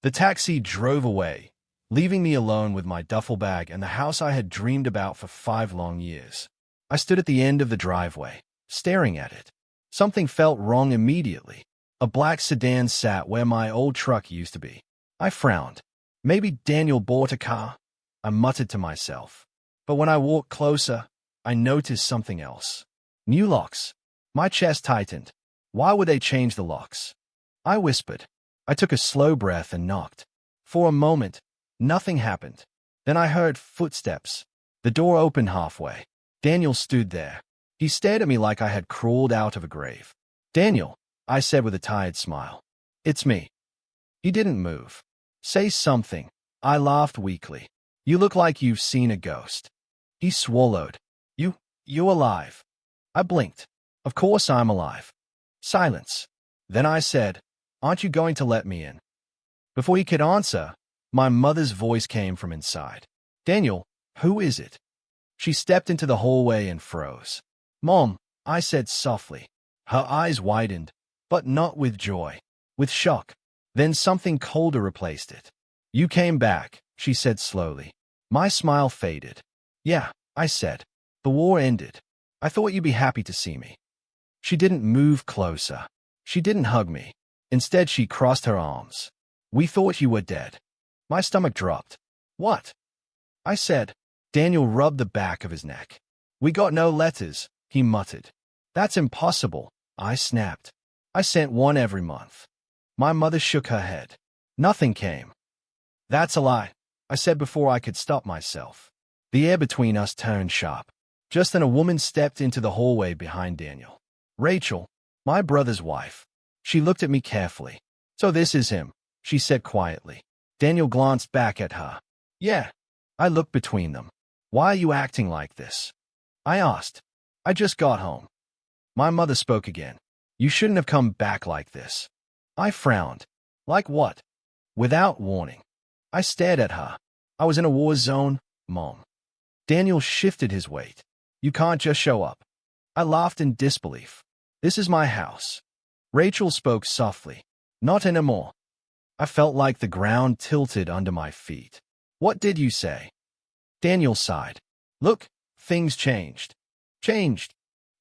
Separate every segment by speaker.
Speaker 1: The taxi drove away, leaving me alone with my duffel bag and the house I had dreamed about for 5 long years. I stood at the end of the driveway, staring at it. Something felt wrong immediately. A black sedan sat where my old truck used to be. I frowned. Maybe Daniel bought a car, I muttered to myself. But when I walked closer, I noticed something else. New locks. My chest tightened. Why would they change the locks? I whispered. I took a slow breath and knocked. For a moment, nothing happened. Then I heard footsteps. The door opened halfway. Daniel stood there. He stared at me like I had crawled out of a grave. "Daniel," I said with a tired smile. "It's me." He didn't move. "Say something." I laughed weakly. "You look like you've seen a ghost." He swallowed. You alive?" I blinked. "Of course I'm alive." Silence. Then I said, "Aren't you going to let me in?" Before he could answer, my mother's voice came from inside. "Daniel, who is it?" She stepped into the hallway and froze. "Mom," I said softly. Her eyes widened, but not with joy, with shock. Then something colder replaced it. "You came back," she said slowly. My smile faded. "Yeah," I said. "The war ended. I thought you'd be happy to see me." She didn't move closer. She didn't hug me. Instead, she crossed her arms. "We thought you were dead." My stomach dropped. "What?" I said. Daniel rubbed the back of his neck. "We got no letters," he muttered. "That's impossible," I snapped. "I sent one every month." My mother shook her head. "Nothing came." "That's a lie," I said before I could stop myself. The air between us turned sharp. Just then a woman stepped into the hallway behind Daniel. Rachel, my brother's wife. She looked at me carefully. "So this is him," she said quietly. Daniel glanced back at her. "Yeah." I looked between them. "Why are you acting like this?" I asked. "I just got home." My mother spoke again. "You shouldn't have come back like this." I frowned. "Like what?" "Without warning." I stared at her. "I was in a war zone, Mom." Daniel shifted his weight. "You can't just show up." I laughed in disbelief. "This is my house." Rachel spoke softly. "Not anymore." I felt like the ground tilted under my feet. "What did you say?" Daniel sighed. "Look, things changed." "Changed?"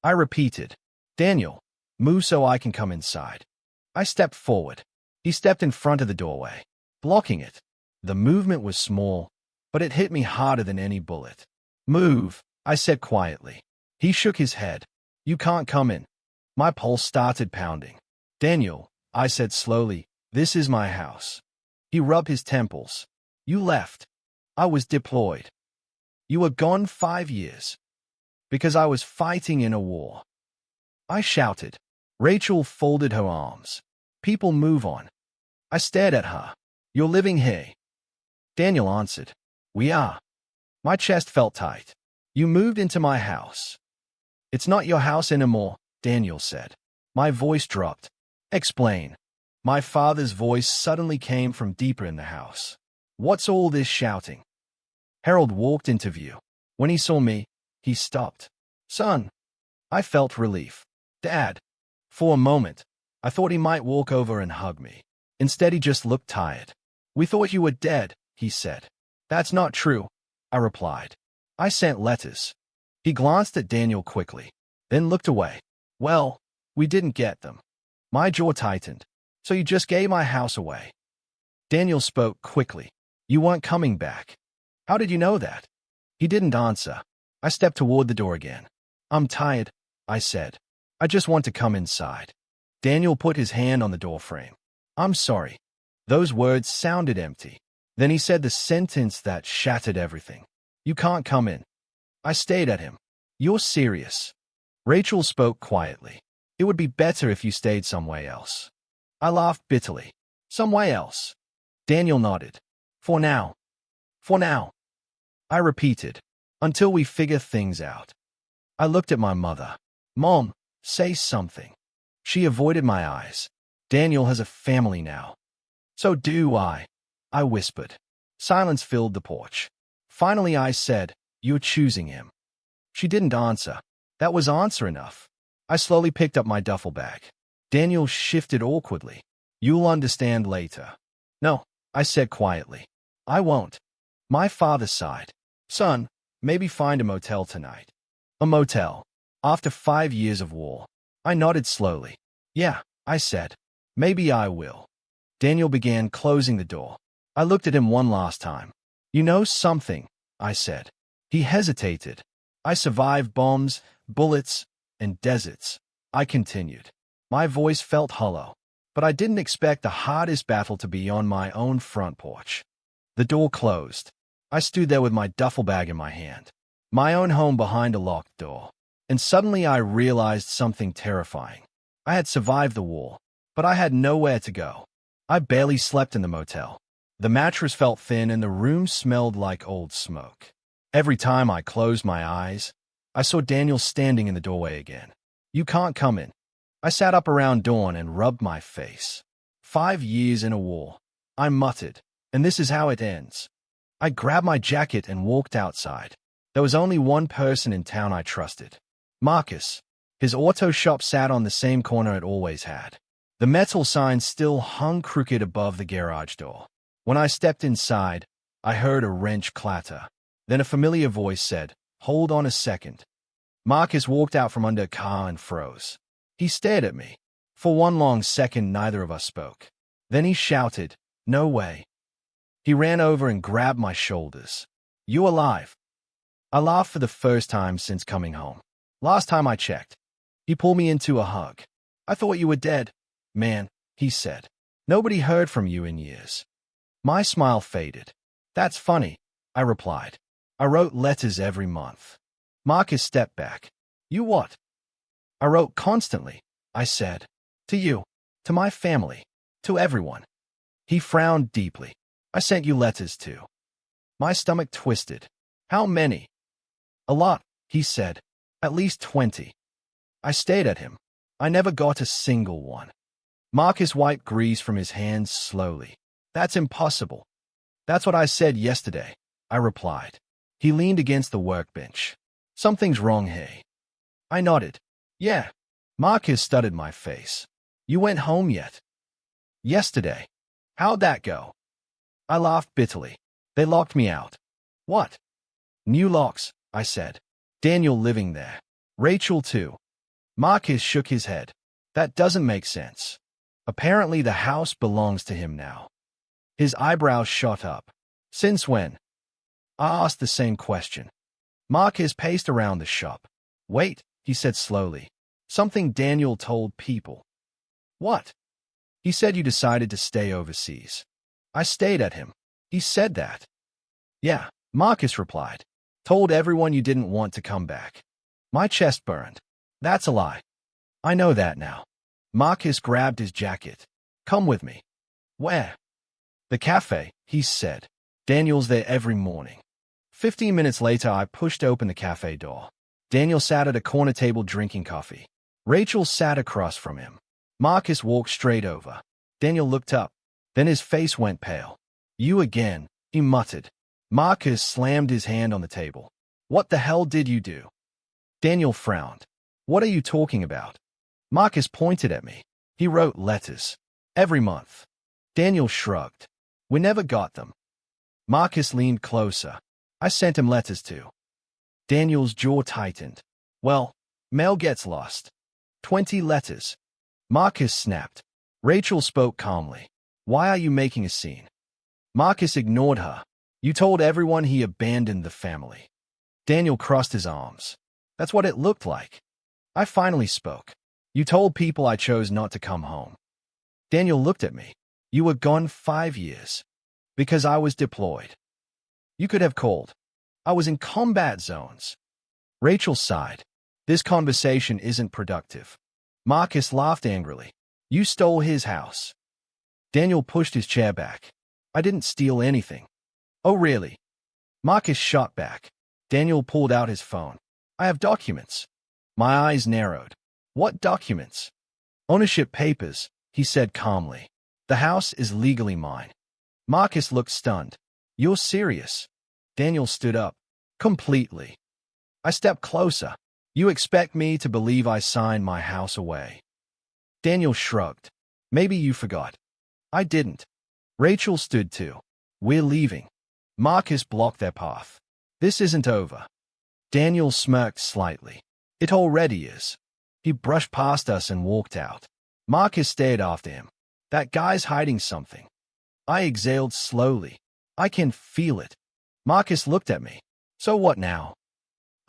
Speaker 1: I repeated. "Daniel, move so I can come inside." I stepped forward. He stepped in front of the doorway, blocking it. The movement was small, but it hit me harder than any bullet. "Move," I said quietly. He shook his head. "You can't come in." My pulse started pounding. "Daniel," I said slowly, "this is my house." He rubbed his temples. "You left." I was deployed. "You were gone 5 years." "Because I was fighting in a war." I shouted. Rachel folded her arms. "People move on." I stared at her. "You're living here." Daniel answered. "We are." My chest felt tight. "You moved into my house." "It's not your house anymore," Daniel said. My voice dropped. "Explain." My father's voice suddenly came from deeper in the house. "What's all this shouting?" Harold walked into view. When he saw me, he stopped. "Son." I felt relief. "Dad." For a moment, I thought he might walk over and hug me. Instead, he just looked tired. "We thought you were dead," he said. "That's not true," I replied. "I sent letters." He glanced at Daniel quickly, then looked away. "Well, we didn't get them." My jaw tightened. "So you just gave my house away?" Daniel spoke quickly. "You weren't coming back." "How did you know that?" He didn't answer. I stepped toward the door again. "I'm tired," I said. "I just want to come inside." Daniel put his hand on the doorframe. "I'm sorry." Those words sounded empty. Then he said the sentence that shattered everything. "You can't come in." I stared at him. "You're serious?" Rachel spoke quietly. "It would be better if you stayed somewhere else." I laughed bitterly. "Somewhere else?" Daniel nodded. "For now." "For now." I repeated. "Until we figure things out." I looked at my mother. "Mom, say something." She avoided my eyes. "Daniel has a family now." "So do I," I whispered. Silence filled the porch. Finally I said, "You're choosing him." She didn't answer. That was answer enough. I slowly picked up my duffel bag. Daniel shifted awkwardly. "You'll understand later." "No." I said quietly. I won't. My father sighed. Son, maybe find a motel tonight. A motel. After 5 years of war. I nodded slowly. Yeah, I said. Maybe I will. Daniel began closing the door. I looked at him one last time. You know something, I said. He hesitated. I survived bombs, bullets, and deserts. I continued. My voice felt hollow, but I didn't expect the hardest battle to be on my own front porch. The door closed. I stood there with my duffel bag in my hand, my own home behind a locked door. And suddenly I realized something terrifying. I had survived the war, but I had nowhere to go. I barely slept in the motel. The mattress felt thin and the room smelled like old smoke. Every time I closed my eyes, I saw Daniel standing in the doorway again. You can't come in. I sat up around dawn and rubbed my face. 5 years in a war, I muttered, and this is how it ends. I grabbed my jacket and walked outside. There was only one person in town I trusted. Marcus. His auto shop sat on the same corner it always had. The metal sign still hung crooked above the garage door. When I stepped inside, I heard a wrench clatter. Then a familiar voice said, "Hold on a second." Marcus walked out from under a car and froze. He stared at me. For one long second, neither of us spoke. Then he shouted, "No way." He ran over and grabbed my shoulders. "You alive?" I laughed for the first time since coming home. Last time I checked. He pulled me into a hug. "I thought you were dead." "Man," he said. "Nobody heard from you in years." My smile faded. "That's funny," I replied. "I wrote letters every month." Marcus stepped back. "You what?" "I wrote constantly," I said. "To you, to my family, to everyone." He frowned deeply. "I sent you letters too." My stomach twisted. "How many?" "A lot," he said. "At least 20. I stared at him. I never got a single one. Marcus wiped grease from his hands slowly. "That's impossible." "That's what I said yesterday," I replied. He leaned against the workbench. "Something's wrong, hey?" I nodded. "Yeah." Marcus studied my face. "You went home yet?" "Yesterday." "How'd that go?" I laughed bitterly. "They locked me out." "What?" "New locks," I said. "Daniel living there. Rachel too." Marcus shook his head. "That doesn't make sense. Apparently the house belongs to him now." His eyebrows shot up. "Since when?" I asked the same question. Marcus paced around the shop. "Wait," he said slowly. "Something Daniel told people." "What?" "He said you decided to stay overseas." I stared at him. "He said that?" "Yeah," Marcus replied. "Told everyone you didn't want to come back." My chest burned. "That's a lie." "I know that now." Marcus grabbed his jacket. "Come with me." "Where?" "The cafe," he said. "Daniel's there every morning." 15 minutes later, I pushed open the cafe door. Daniel sat at a corner table drinking coffee. Rachel sat across from him. Marcus walked straight over. Daniel looked up. Then his face went pale. "You again," he muttered. Marcus slammed his hand on the table. "What the hell did you do?" Daniel frowned. "What are you talking about?" Marcus pointed at me. "He wrote letters. Every month." Daniel shrugged. "We never got them." Marcus leaned closer. "I sent him letters too." Daniel's jaw tightened. "Well, mail gets lost." 20 letters. Marcus snapped. Rachel spoke calmly. "Why are you making a scene?" Marcus ignored her. "You told everyone he abandoned the family." Daniel crossed his arms. "That's what it looked like." I finally spoke. "You told people I chose not to come home." Daniel looked at me. "You were gone 5 years." "Because I was deployed." "You could have called." "I was in combat zones." Rachel sighed. "This conversation isn't productive." Marcus laughed angrily. "You stole his house." Daniel pushed his chair back. "I didn't steal anything." "Oh, really?" Marcus shot back. Daniel pulled out his phone. "I have documents." My eyes narrowed. "What documents?" "Ownership papers," he said calmly. "The house is legally mine." Marcus looked stunned. "You're serious?" Daniel stood up. "Completely." I stepped closer. "You expect me to believe I signed my house away?" Daniel shrugged. "Maybe you forgot." I didn't. Rachel stood too. We're leaving. Marcus blocked their path. This isn't over. Daniel smirked slightly. It already is. He brushed past us and walked out. Marcus stared after him. That guy's hiding something. I exhaled slowly. I can feel it. Marcus looked at me. So what now?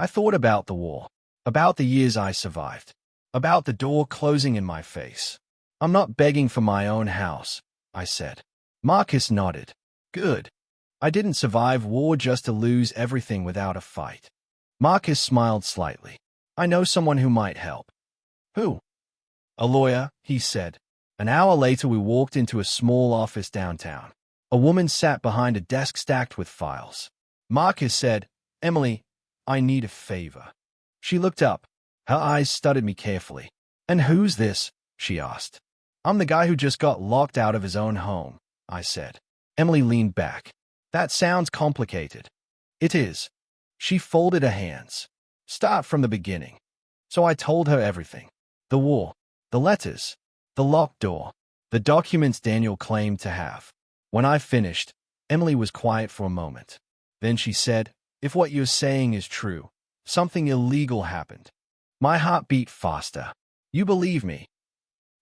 Speaker 1: I thought about the war, about the years I survived, about the door closing in my face. I'm not begging for my own house, I said. Marcus nodded. Good. I didn't survive war just to lose everything without a fight. Marcus smiled slightly. I know someone who might help. Who? A lawyer, he said. An hour later we walked into a small office downtown. A woman sat behind a desk stacked with files. Marcus said, Emily, I need a favor. She looked up. Her eyes studied me carefully. And who's this? She asked. I'm the guy who just got locked out of his own home, I said. Emily leaned back. That sounds complicated. It is. She folded her hands. Start from the beginning. So I told her everything. The war, the letters, the locked door, the documents Daniel claimed to have. When I finished, Emily was quiet for a moment. Then she said, if what you're saying is true, something illegal happened. My heart beat faster. You believe me?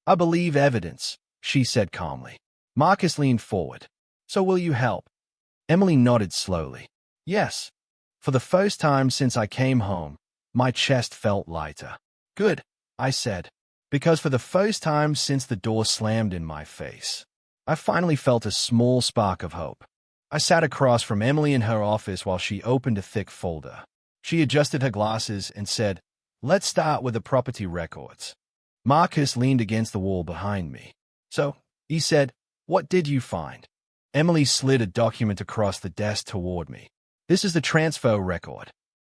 Speaker 1: I believe evidence, she said calmly. Marcus leaned forward. So will you help? Emily nodded slowly. Yes. For the first time since I came home, my chest felt lighter. Good, I said, because for the first time since the door slammed in my face, I finally felt a small spark of hope. I sat across from Emily in her office while she opened a thick folder. She adjusted her glasses and said, let's start with the property records. Marcus leaned against the wall behind me. So, he said, what did you find? Emily slid a document across the desk toward me. This is the transfer record.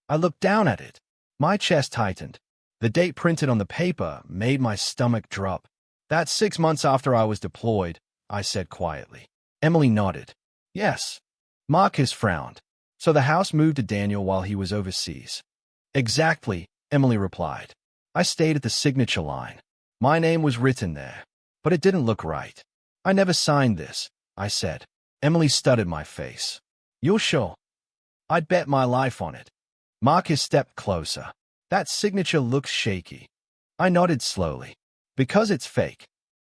Speaker 1: I looked down at it. My chest tightened. The date printed on the paper made my stomach drop. That's 6 months after I was deployed, I said quietly. Emily nodded. Yes. Marcus frowned. So the house moved to Daniel while he was overseas. Exactly, Emily replied. I stayed at the signature line. My name was written there, but it didn't look right. I never signed this, I said. Emily studied my face. You're sure? I'd bet my life on it. Marcus stepped closer. That signature looks shaky. I nodded slowly. Because it's fake.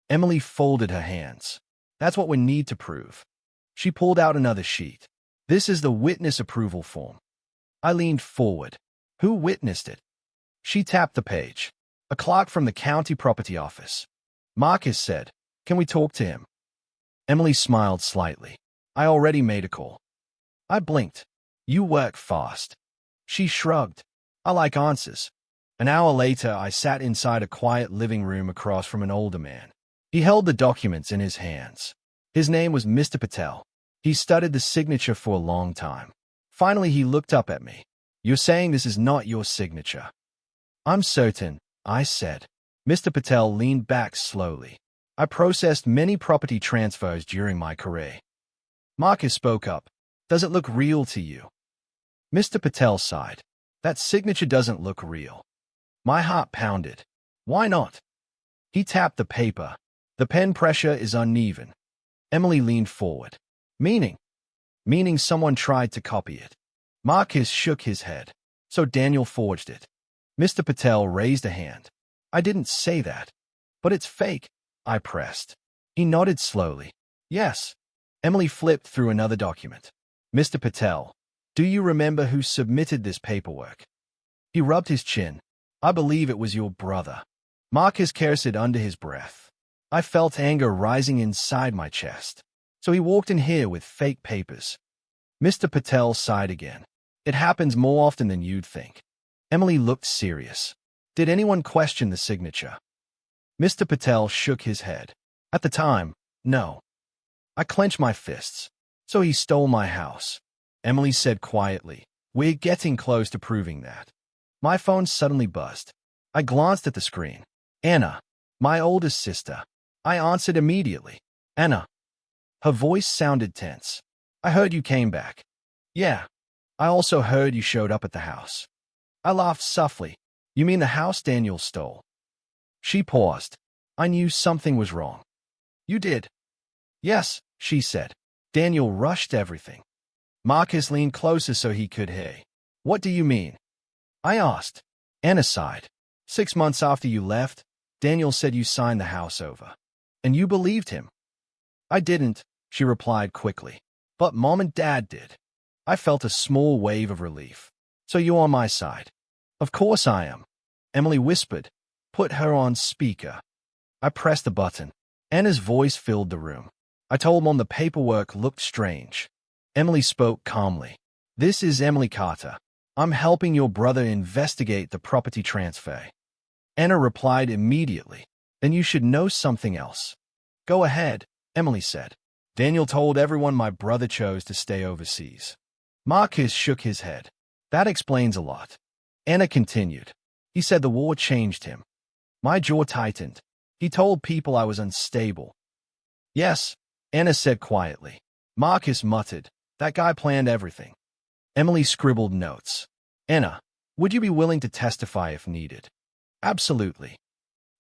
Speaker 1: Emily folded her hands. That's what we need to prove. She pulled out another sheet. This is the witness approval form. I leaned forward. Who witnessed it? She tapped the page. A clerk from the county property office. Marcus said, can we talk to him? Emily smiled slightly. I already made a call. I blinked. You work fast. She shrugged. I like answers. An hour later, I sat inside a quiet living room across from an older man. He held the documents in his hands. His name was Mr. Patel. He studied the signature for a long time. Finally, he looked up at me. You're saying this is not your signature? I'm certain, I said. Mr. Patel leaned back slowly. I processed many property transfers during my career. Marcus spoke up. Does it look real to you? Mr. Patel sighed. That signature doesn't look real. My heart pounded. Why not? He tapped the paper. The pen pressure is uneven. Emily leaned forward. Meaning? Meaning someone tried to copy it. Marcus shook his head. So Daniel forged it. Mr. Patel raised a hand. I didn't say that. But it's fake, I pressed. He nodded slowly. Yes. Emily flipped through another document. Mr. Patel, do you remember who submitted this paperwork? He rubbed his chin. I believe it was your brother. Marcus cursed under his breath. I felt anger rising inside my chest. So he walked in here with fake papers. Mr. Patel sighed again. It happens more often than you'd think. Emily looked serious. Did anyone question the signature? Mr. Patel shook his head. At the time, no. I clenched my fists. So he stole my house. Emily said quietly, we're getting close to proving that. My phone suddenly buzzed. I glanced at the screen. Anna, my oldest sister. I answered immediately. Anna. Her voice sounded tense. I heard you came back. Yeah. I also heard you showed up at the house. I laughed softly. You mean the house Daniel stole? She paused. I knew something was wrong. You did? Yes, she said. Daniel rushed everything. Marcus leaned closer so he could hear. What do you mean? I asked. Anna sighed. 6 months after you left, Daniel said you signed the house over. And you believed him. I didn't, she replied quickly. But Mom and Dad did. I felt a small wave of relief. So you're on my side. Of course I am. Emily whispered. Put her on speaker. I pressed the button. Anna's voice filled the room. I told Mom the paperwork looked strange. Emily spoke calmly. This is Emily Carter. I'm helping your brother investigate the property transfer. Anna replied immediately. Then you should know something else. Go ahead, Emily said. Daniel told everyone my brother chose to stay overseas. Marcus shook his head. That explains a lot. Anna continued. He said the war changed him. My jaw tightened. He told people I was unstable. Yes, Anna said quietly. Marcus muttered. That guy planned everything. Emily scribbled notes. Anna, would you be willing to testify if needed? Absolutely.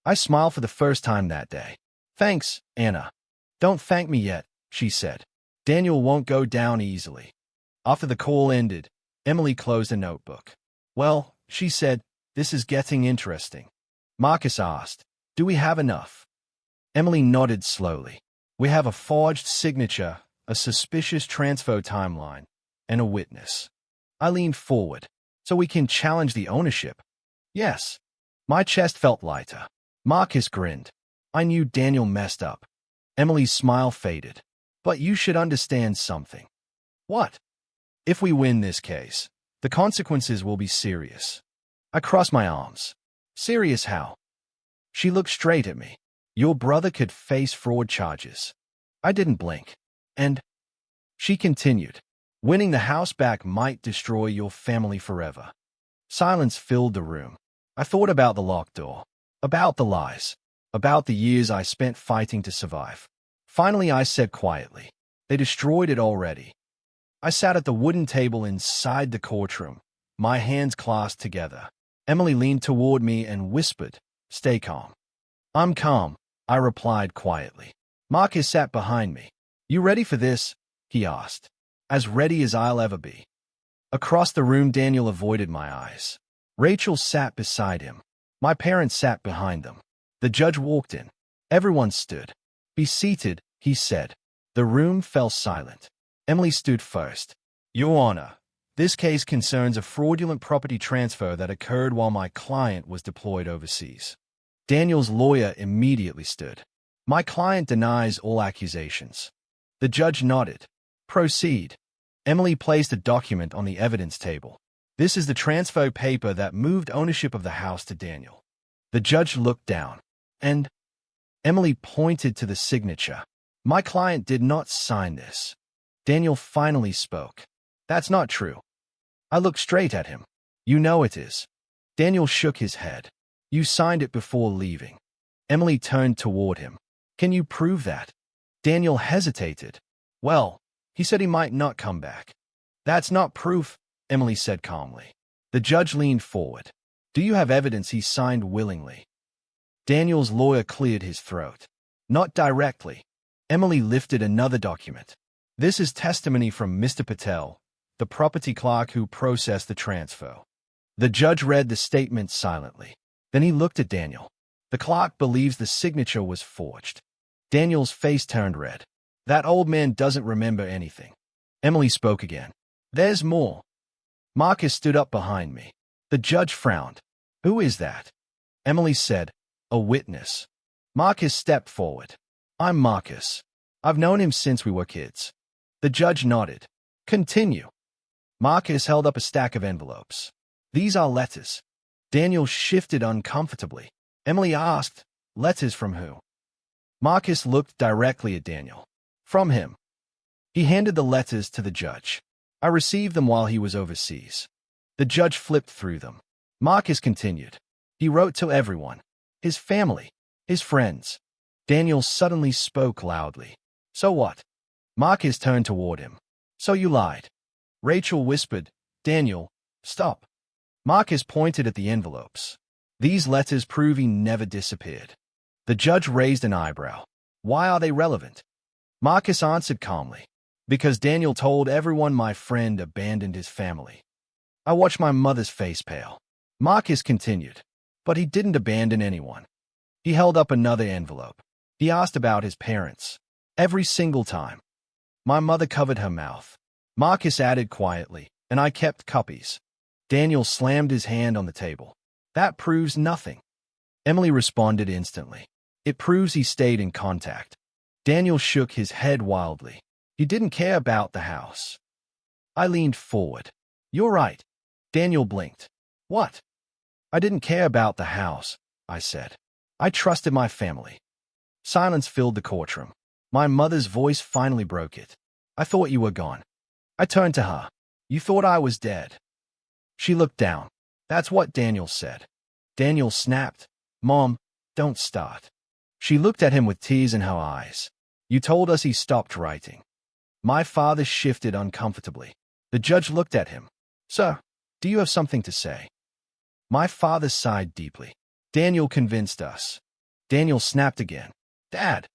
Speaker 1: I smiled for the first time that day. Thanks, Anna. Don't thank me yet, she said. Daniel won't go down easily. After the call ended, Emily closed a notebook. Well, she said, this is getting interesting. Marcus asked, do we have enough? Emily nodded slowly. We have a forged signature, a suspicious transfer timeline, and a witness. I leaned forward. So we can challenge the ownership? Yes. My chest felt lighter. Marcus grinned. I knew Daniel messed up. Emily's smile faded. But you should understand something. What? If we win this case, the consequences will be serious. I crossed my arms. Serious how? She looked straight at me. Your brother could face fraud charges. I didn't blink. And she continued. Winning the house back might destroy your family forever. Silence filled the room. I thought about the locked door, about the lies, about the years I spent fighting to survive. Finally, I said quietly, they destroyed it already. I sat at the wooden table inside the courtroom, my hands clasped together. Emily leaned toward me and whispered, stay calm. I'm calm, I replied quietly. Marcus sat behind me. You ready for this? He asked. As ready as I'll ever be. Across the room, Daniel avoided my eyes. Rachel sat beside him. My parents sat behind them. The judge walked in. Everyone stood. Be seated, he said. The room fell silent. Emily stood first. Your Honor, this case concerns a fraudulent property transfer that occurred while my client was deployed overseas. Daniel's lawyer immediately stood. My client denies all accusations. The judge nodded. Proceed. Emily placed a document on the evidence table. This is the transfer paper that moved ownership of the house to Daniel. The judge looked down. And Emily pointed to the signature. My client did not sign this. Daniel finally spoke. That's not true. I looked straight at him. You know it is. Daniel shook his head. You signed it before leaving. Emily turned toward him. Can you prove that? Daniel hesitated. Well, he said he might not come back. That's not proof, Emily said calmly. The judge leaned forward. Do you have evidence he signed willingly? Daniel's lawyer cleared his throat. Not directly. Emily lifted another document. This is testimony from Mr. Patel, the property clerk who processed the transfer. The judge read the statement silently. Then he looked at Daniel. The clerk believes the signature was forged. Daniel's face turned red. That old man doesn't remember anything. Emily spoke again. There's more. Marcus stood up behind me. The judge frowned. Who is that? Emily said, a witness. Marcus stepped forward. I'm Marcus. I've known him since we were kids. The judge nodded. Continue. Marcus held up a stack of envelopes. These are letters. Daniel shifted uncomfortably. Emily asked, letters from who? Marcus looked directly at Daniel. From him. He handed the letters to the judge. I received them while he was overseas. The judge flipped through them. Marcus continued. He wrote to everyone. His family. His friends. Daniel suddenly spoke loudly. So what? Marcus turned toward him. So you lied. Rachel whispered, Daniel, stop. Marcus pointed at the envelopes. These letters prove he never disappeared. The judge raised an eyebrow. Why are they relevant? Marcus answered calmly. Because Daniel told everyone my friend abandoned his family. I watched my mother's face pale. Marcus continued. But he didn't abandon anyone. He held up another envelope. He asked about his parents. Every single time. My mother covered her mouth. Marcus added quietly, and I kept copies. Daniel slammed his hand on the table. That proves nothing. Emily responded instantly. It proves he stayed in contact. Daniel shook his head wildly. He didn't care about the house. I leaned forward. You're right. Daniel blinked. What? I didn't care about the house, I said. I trusted my family. Silence filled the courtroom. My mother's voice finally broke it. I thought you were gone. I turned to her. You thought I was dead. She looked down. That's what Daniel said. Daniel snapped. Mom, don't start. She looked at him with tears in her eyes. You told us he stopped writing. My father shifted uncomfortably. The judge looked at him. Sir, do you have something to say? My father sighed deeply. Daniel convinced us. Daniel snapped again. Dad.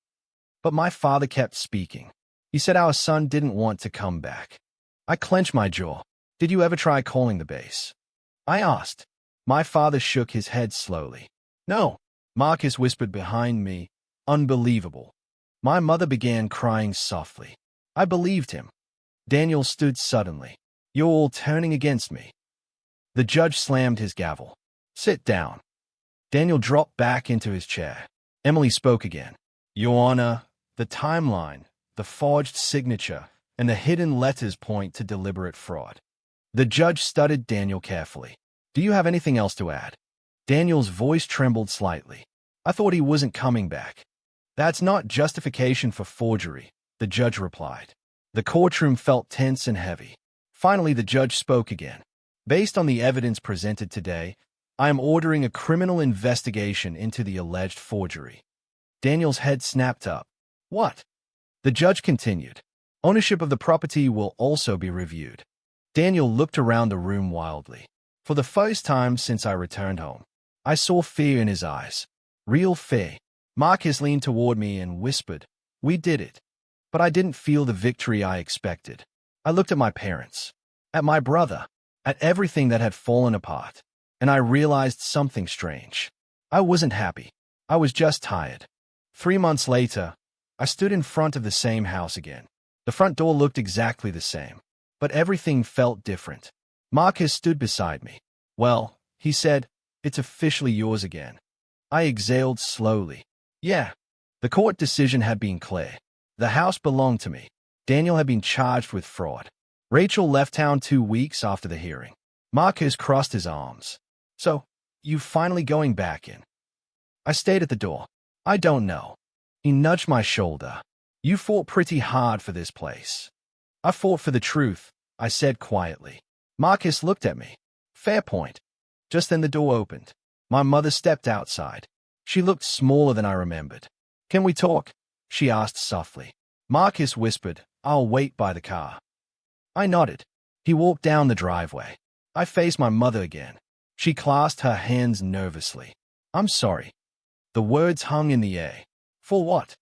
Speaker 1: But my father kept speaking. He said our son didn't want to come back. I clenched my jaw. Did you ever try calling the base? I asked. My father shook his head slowly. No. Marcus whispered behind me. Unbelievable. My mother began crying softly. I believed him. Daniel stood suddenly. You're all turning against me. The judge slammed his gavel. Sit down. Daniel dropped back into his chair. Emily spoke again. Your Honor, the timeline, the forged signature, and the hidden letters point to deliberate fraud. The judge studied Daniel carefully. Do you have anything else to add? Daniel's voice trembled slightly. I thought he wasn't coming back. That's not justification for forgery, the judge replied. The courtroom felt tense and heavy. Finally, the judge spoke again. Based on the evidence presented today, I am ordering a criminal investigation into the alleged forgery. Daniel's head snapped up. What? The judge continued. Ownership of the property will also be reviewed. Daniel looked around the room wildly. For the first time since I returned home, I saw fear in his eyes. Real fear. Marcus leaned toward me and whispered, We did it. But I didn't feel the victory I expected. I looked at my parents, at my brother, at everything that had fallen apart, and I realized something strange. I wasn't happy. I was just tired. 3 months later, I stood in front of the same house again. The front door looked exactly the same, but everything felt different. Marcus stood beside me. Well, he said, it's officially yours again. I exhaled slowly. Yeah. The court decision had been clear. The house belonged to me. Daniel had been charged with fraud. Rachel left town 2 weeks after the hearing. Marcus crossed his arms. So, you finally going back in? I stayed at the door. I don't know. He nudged my shoulder. You fought pretty hard for this place. I fought for the truth, I said quietly. Marcus looked at me. Fair point. Just then the door opened. My mother stepped outside. She looked smaller than I remembered. Can we talk? She asked softly. Marcus whispered, I'll wait by the car. I nodded. He walked down the driveway. I faced my mother again. She clasped her hands nervously. I'm sorry. The words hung in the air. For what?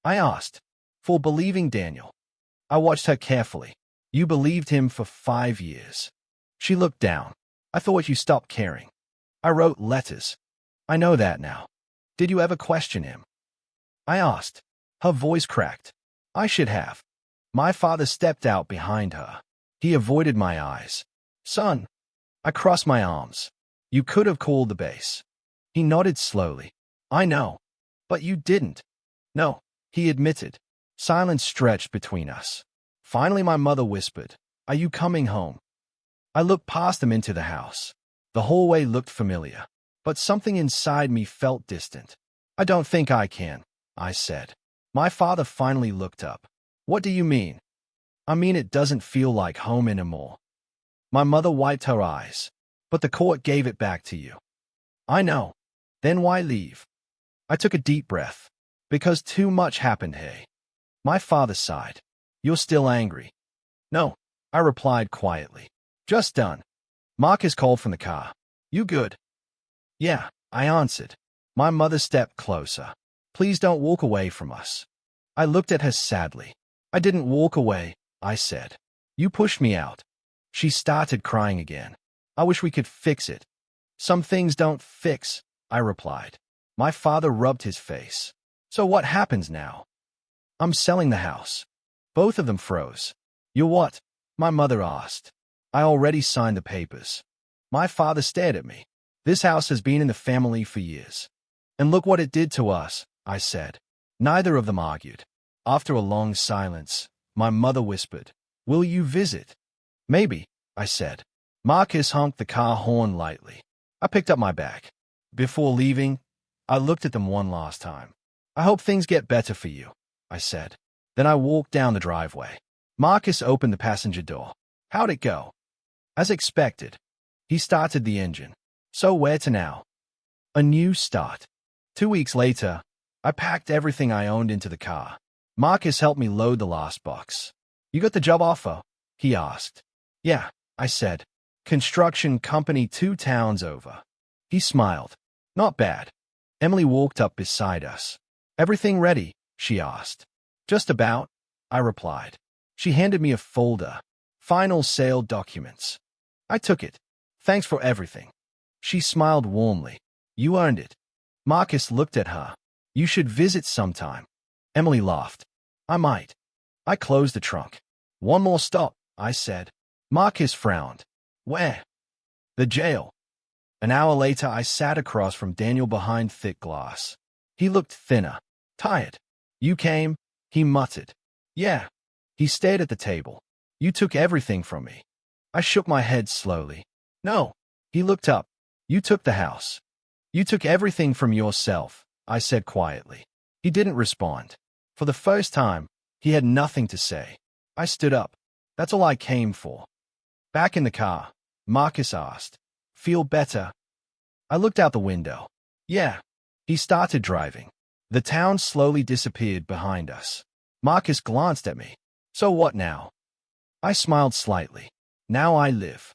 Speaker 1: I asked. For believing Daniel. I watched her carefully. You believed him for 5 years. She looked down. I thought you stopped caring. I wrote letters. I know that now. Did you ever question him? I asked. Her voice cracked. I should have. My father stepped out behind her. He avoided my eyes. Son. I crossed my arms. You could have called the base. He nodded slowly. I know. But you didn't. No, he admitted. Silence stretched between us. Finally, my mother whispered, Are you coming home? I looked past them into the house. The hallway looked familiar, but something inside me felt distant. I don't think I can, I said. My father finally looked up. What do you mean? I mean it doesn't feel like home anymore. My mother wiped her eyes. But the court gave it back to you. I know. Then why leave? I took a deep breath. Because too much happened here. My father sighed. You're still angry. No, I replied quietly. Just done. Marcus called from the car. You good? Yeah, I answered. My mother stepped closer. Please don't walk away from us. I looked at her sadly. I didn't walk away, I said. You pushed me out. She started crying again. I wish we could fix it. Some things don't fix, I replied. My father rubbed his face. So what happens now? I'm selling the house. Both of them froze. You're what? My mother asked. I already signed the papers. My father stared at me. This house has been in the family for years. And look what it did to us, I said. Neither of them argued. After a long silence, my mother whispered, Will you visit? Maybe, I said. Marcus honked the car horn lightly. I picked up my bag. Before leaving, I looked at them one last time. I hope things get better for you, I said. Then I walked down the driveway. Marcus opened the passenger door. How'd it go? As expected. He started the engine. So where to now? A new start. 2 weeks later, I packed everything I owned into the car. Marcus helped me load the last box. You got the job offer? He asked. Yeah, I said. Construction company 2 towns over. He smiled. Not bad. Emily walked up beside us. Everything ready? She asked. Just about, I replied. She handed me a folder. Final sale documents. I took it. Thanks for everything. She smiled warmly. You earned it. Marcus looked at her. You should visit sometime. Emily laughed. I might. I closed the trunk. One more stop, I said. Marcus frowned. Where? The jail. An hour later, I sat across from Daniel behind thick glass. He looked thinner, tired. You came? He muttered. Yeah. He stared at the table. You took everything from me. I shook my head slowly. No. He looked up. You took the house. You took everything from yourself, I said quietly. He didn't respond. For the first time, he had nothing to say. I stood up. That's all I came for. Back in the car, Marcus asked, Feel better? I looked out the window. Yeah. He started driving. The town slowly disappeared behind us. Marcus glanced at me. So what now? I smiled slightly. Now I live.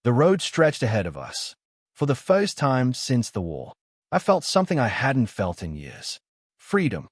Speaker 1: The road stretched ahead of us. For the first time since the war, I felt something I hadn't felt in years. Freedom.